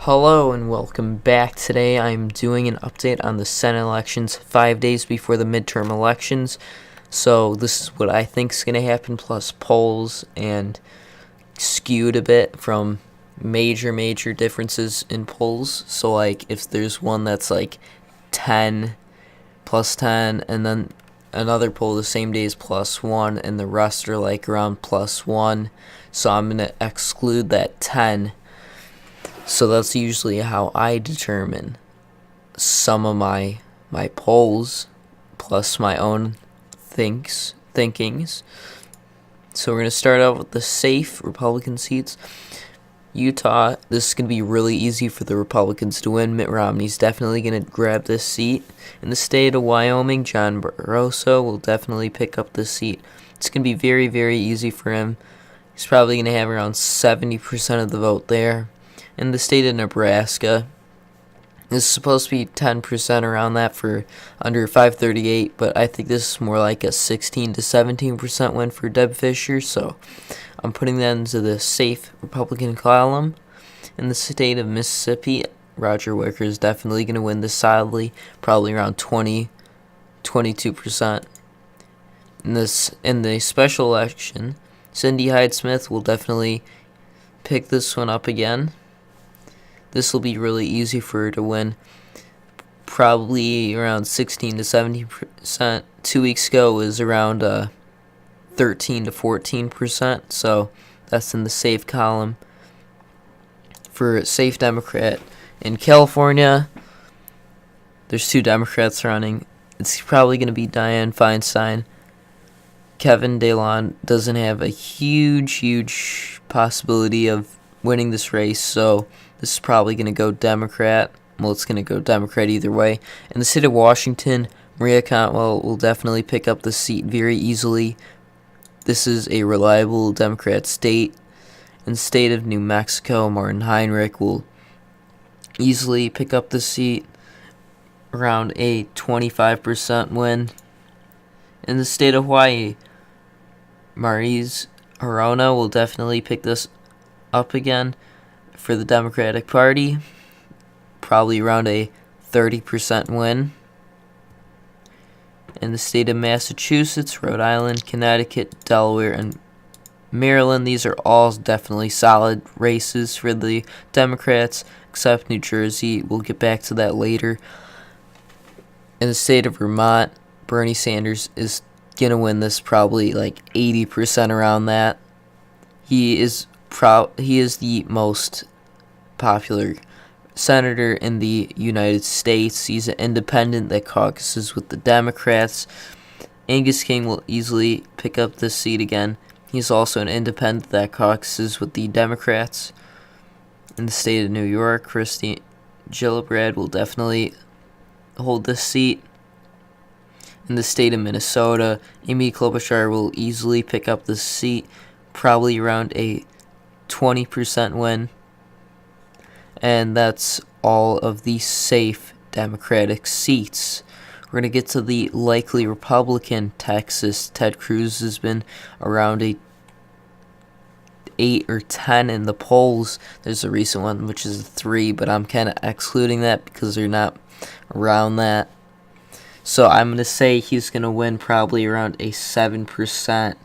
Hello and welcome back. Today I'm doing an update on the Senate elections 5 days before the midterm elections. So this is what I think is going to happen, plus polls, and skewed a bit from major differences in polls. So like if there's one that's like 10 plus 10 and then another poll the same day is plus 1 and the rest are like around plus 1. So I'm going to exclude that 10. So that's usually how I determine some of my polls plus my own thinkings. So we're going to start out with the safe Republican seats. Utah, this is going to be really easy for the Republicans to win. Mitt Romney's definitely going to grab this seat. In the state of Wyoming, John Barroso will definitely pick up this seat. It's going to be very easy for him. He's probably going to have around 70% of the vote there. In the state of Nebraska, this is supposed to be 10% around that for under 538, but I think this is more like a 16 to 17% win for Deb Fischer, so I'm putting that into the safe Republican column. In the state of Mississippi, Roger Wicker is definitely going to win this solidly, probably around 22%. In the special election, Cindy Hyde-Smith will definitely pick this one up again. This will be really easy for her to win, probably around 16 to 17%. 2 weeks ago it was around 13 to 14%, so that's in the safe column. For safe Democrat, in California, there's 2 Democrats running. It's probably going to be Dianne Feinstein. Kevin DeLon doesn't have a huge possibility of winning this race, so this is probably going to go Democrat. Well, it's going to go Democrat either way. In the state of Washington, Maria Cantwell will definitely pick up the seat very easily. This is a reliable Democrat state. In the state of New Mexico, Martin Heinrich will easily pick up the seat, around a 25% win. In the state of Hawaii, Maurice Arona will definitely pick this up again for the Democratic Party, probably around a 30% win. In the state of Massachusetts, Rhode Island, Connecticut, Delaware, and Maryland, these are all definitely solid races for the Democrats, except New Jersey. We'll get back to that later. In the state of Vermont, Bernie Sanders is going to win this, probably like 80% around that. He is the most popular senator in the United States. He's an independent that caucuses with the Democrats. Angus King will easily pick up this seat again. He's also an independent that caucuses with the Democrats. In the state of New York, Christine Gillibrand will definitely hold this seat. In the state of Minnesota, Amy Klobuchar will easily pick up this seat, probably around a 20% win. And that's all of the safe Democratic seats. We're going to get to the likely Republican. Texas, Ted Cruz has been around a 8 or 10 in the polls. There's a recent one which is a 3, but I'm kind of excluding that because they're not around that. So I'm going to say he's going to win probably around a 7%.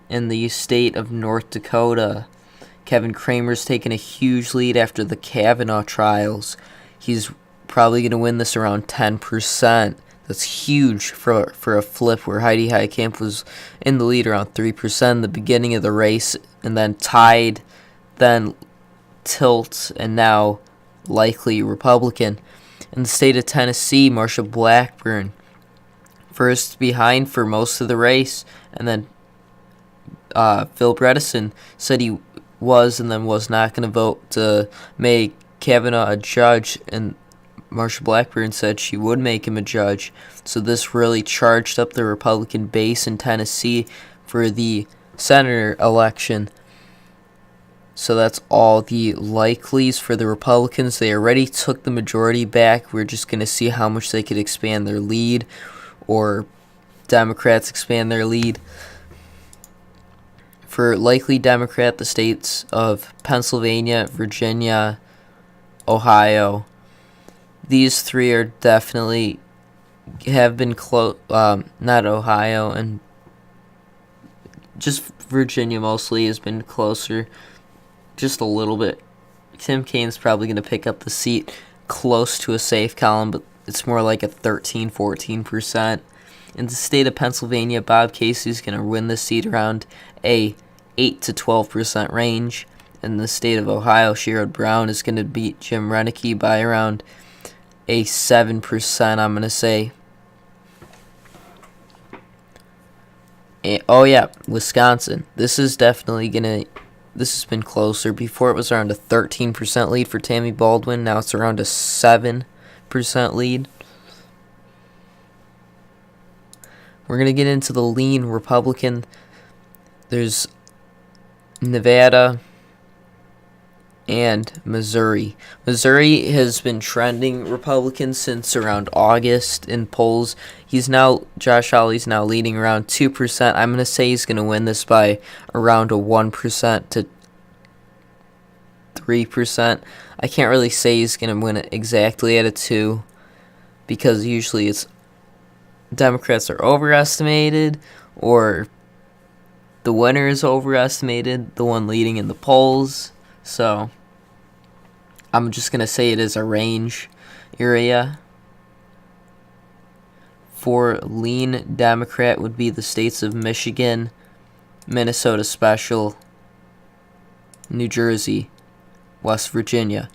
In the state of North Dakota, Kevin Cramer's taken a huge lead after the Kavanaugh trials. He's probably going to win this around 10%. That's huge for a flip where Heidi Heitkamp was in the lead around 3% in the beginning of the race and then tied, then tilt, and now likely Republican. In the state of Tennessee, Marsha Blackburn first behind for most of the race, and then Phil Bredesen said he was and then was not going to vote to make Kavanaugh a judge, and Marsha Blackburn said she would make him a judge. So this really charged up the Republican base in Tennessee for the senator election. So that's all the likelies for the Republicans. They already took the majority back. We're just going to see how much they could expand their lead, or Democrats expand their lead. For likely Democrat, the states of Pennsylvania, Virginia, Ohio. These three are definitely have been close. Not Ohio, and just Virginia mostly has been closer, just a little bit. Tim Kaine's probably going to pick up the seat close to a safe column, but it's more like a 13-14%. In the state of Pennsylvania, Bob Casey's going to win the seat around a 8 to 12% range. In the state of Ohio, Sherrod Brown is going to beat Jim Reneke by around a 7%, I'm going to say. And, Wisconsin. This is definitely going to... This has been closer. Before it was around a 13% lead for Tammy Baldwin. Now it's around a 7% lead. We're going to get into the lean Republican. There's Nevada and Missouri. Missouri has been trending Republican since around August in polls. Josh Hawley's now leading around 2%. I'm going to say he's going to win this by around a 1% to 3%. I can't really say he's going to win it exactly at a 2 because usually it's Democrats are overestimated or the winner is overestimated, the one leading in the polls. So I'm just going to say it is a range area. For lean Democrat would be the states of Michigan, Minnesota Special, New Jersey, West Virginia.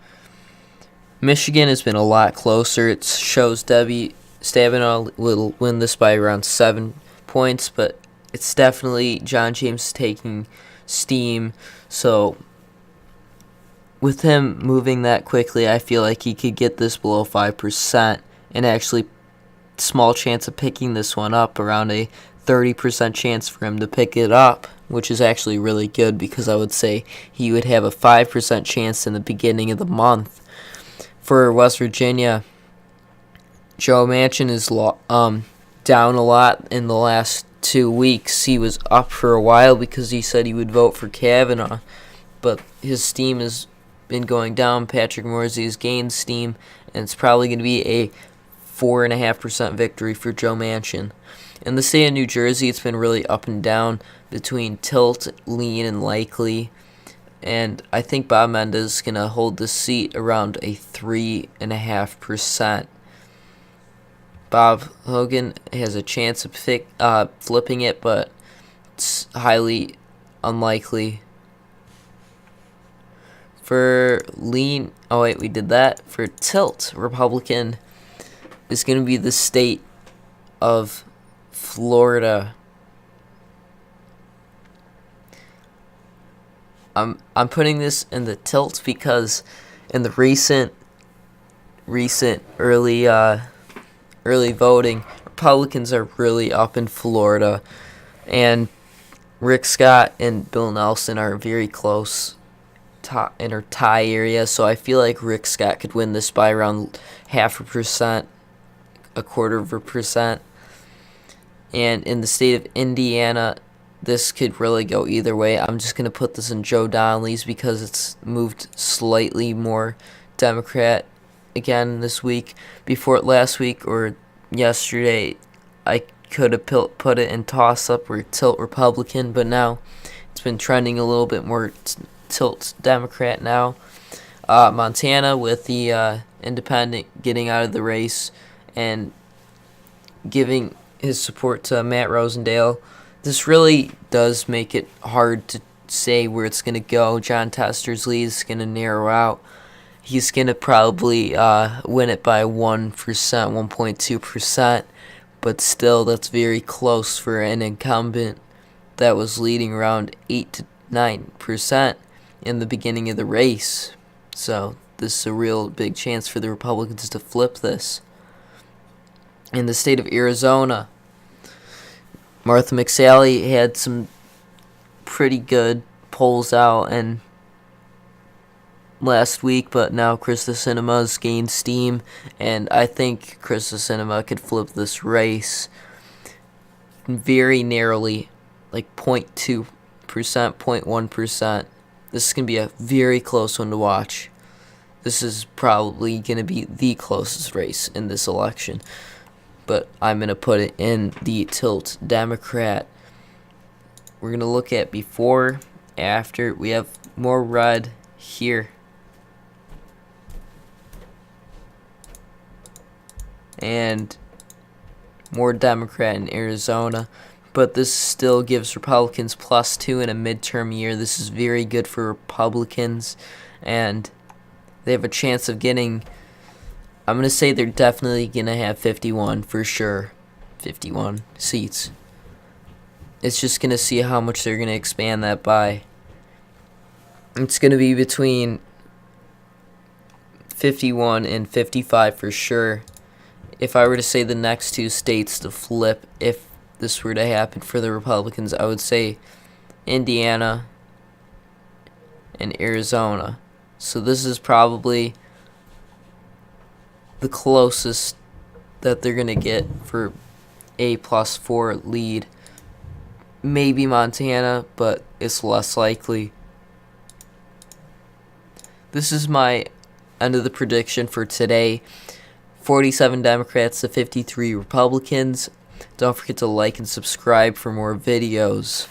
Michigan has been a lot closer. It shows Debbie Stabenow will win this by around 7 points, but it's definitely John James taking steam. So with him moving that quickly, I feel like he could get this below 5% and actually small chance of picking this one up, around a 30% chance for him to pick it up, which is actually really good because I would say he would have a 5% chance in the beginning of the month. For West Virginia, Joe Manchin is down a lot in the last 2 weeks. He was up for a while because he said he would vote for Kavanaugh, but his steam has been going down. Patrick Morrisey has gained steam, and it's probably going to be a 4.5% victory for Joe Manchin. In the state of New Jersey, it's been really up and down between tilt, lean, and likely. And I think Bob Menendez is going to hold the seat around a 3.5%. Bob Hogan has a chance of flipping it, but it's highly unlikely. For lean, we did that. For tilt, Republican is going to be the state of Florida. I'm putting this in the tilt because in the recent early voting, Republicans are really up in Florida, and Rick Scott and Bill Nelson are very close in our tie area, so I feel like Rick Scott could win this by around 0.5%, 0.25%. And in the state of Indiana, this could really go either way. I'm just going to put this in Joe Donnelly's because it's moved slightly more Democrat again this week. Before last week or yesterday, I could have put it in toss-up or tilt Republican, but now it's been trending a little bit more tilt Democrat now. Montana with the independent getting out of the race and giving his support to Matt Rosendale. This really does make it hard to say where it's going to go. John Tester's lead is going to narrow out. He's going to probably win it by 1%, 1.2%, but still that's very close for an incumbent that was leading around 8 to 9% in the beginning of the race. So this is a real big chance for the Republicans to flip this. In the state of Arizona, Martha McSally had some pretty good polls out and last week, but now Krista Sinema's gained steam, and I think Krista Sinema could flip this race very narrowly, like 0.2% 0.1%. This is going to be a very close one to watch. This is probably going to be the closest race in this election. But I'm going to put it in the tilt Democrat. We're going to look at before, after. We have more red here. And more Democrat in Arizona. But this still gives Republicans +2 in a midterm year. This is very good for Republicans. And they have a chance of getting, I'm going to say they're definitely going to have 51 for sure. 51 seats. It's just going to see how much they're going to expand that by. It's going to be between 51 and 55 for sure. If I were to say the next two states to flip, if this were to happen for the Republicans, I would say Indiana and Arizona. So this is probably the closest that they're going to get for a +4 lead. Maybe Montana, but it's less likely. This is my end of the prediction for today. 47 Democrats to 53 Republicans. Don't forget to like and subscribe for more videos.